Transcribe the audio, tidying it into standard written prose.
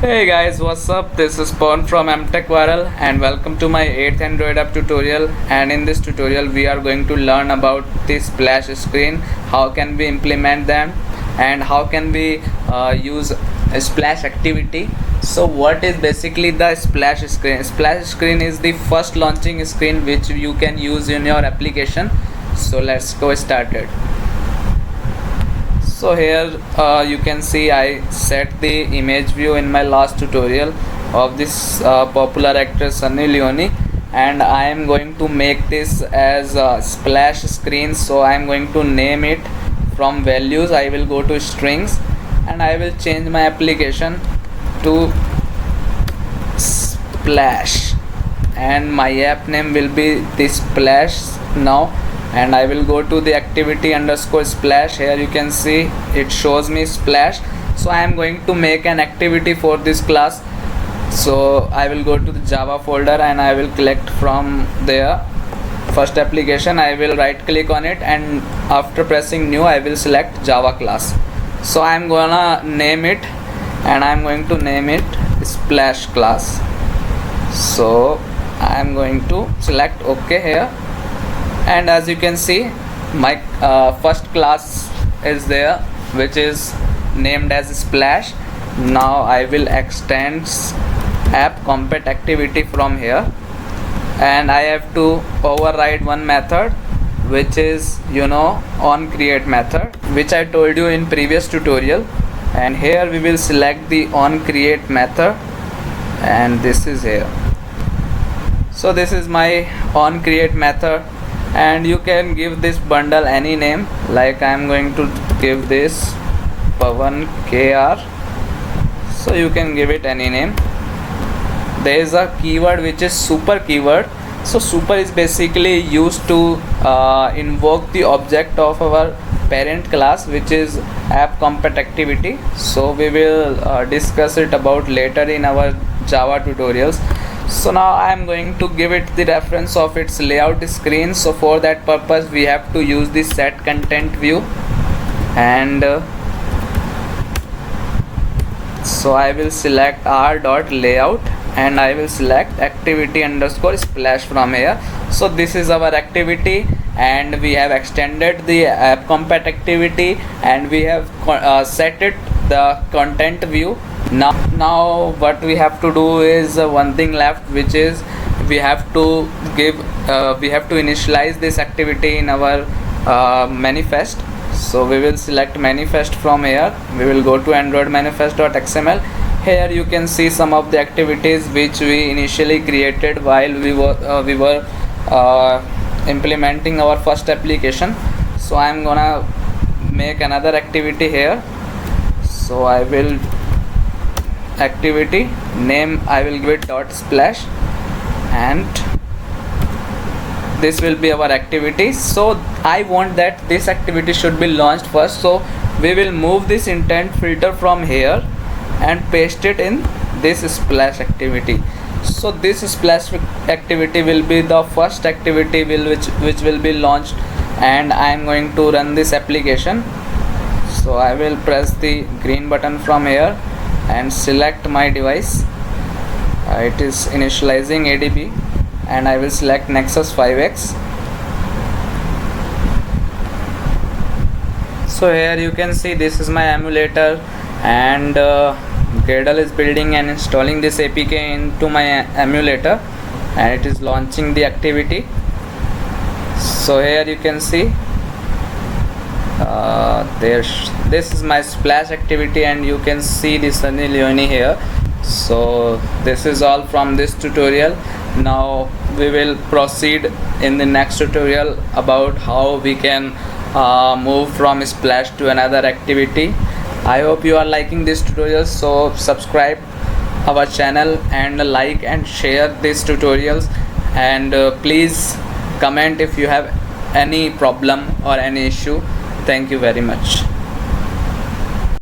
Hey guys, what's up? This is Pawan from MTech Viral and welcome to my 8th Android app tutorial. And in this tutorial we are going to learn about the splash screen, how can we implement them, and how can we use a splash activity. So what is basically the splash screen? Splash screen is the first launching screen which you can use in your application. So let's go started. So here you can see I set the image view in my last tutorial of this popular actor Sunny Leone, and I am going to make this as a splash screen. So I am going to name it from values. I will go to strings and I will change my application to splash, and my app name will be the splash now. And I will go to the activity underscore splash. Here you can see it shows me splash. So I am going to make an activity for this class. So I will go to the Java folder and I will select from there first application. I will right click on it, and after pressing new I will select Java class. So I am gonna name it, and I am going to name it splash class. So I am going to select OK here, and as you can see my first class is there which is named as splash. Now I will extend app compat activity from here, and I have to override one method which is on create method, which I told you in previous tutorial. And here we will select the on create method, and this is here. So this is my on create method, and you can give this bundle any name. Like I am going to give this Pawan KR, so you can give it any name. There is a keyword which is super keyword. So super is basically used to invoke the object of our parent class, which is app compat activity. So we will discuss it about later in our Java tutorials. So now I am going to give it the reference of its layout screen. So for that purpose we have to use the set content view, and so I will select r.layout and I will select activity underscore splash from here. So this is our activity, and we have extended the app compat activity, and we have set it the content view. Now what we have to do is one thing left, which is we have to initialize this activity in our manifest. So we will select manifest from here. We will go to android manifest.xml. Here you can see some of the activities which we initially created while we were implementing our first application. So I am gonna make another activity here. So I will activity name, I will give it dot splash, and this will be our activity. So I want that this activity should be launched first. So we will move this intent filter from here and paste it in this splash activity. So this splash activity will be the first activity which will be launched, and I am going to run this application. So I will press the green button from here and select my device. It is initializing ADB, and I will select Nexus 5X. So here you can see this is my emulator, and Gradle is building and installing this APK into my emulator, and it is launching the activity. So here you can see this is my splash activity, and you can see the Sunny Leone here. So this is all from this tutorial. Now we will proceed in the next tutorial about how we can move from splash to another activity. I hope you are liking this tutorial. So subscribe our channel and like and share these tutorials, and please comment if you have any problem or any issue. Thank you very much.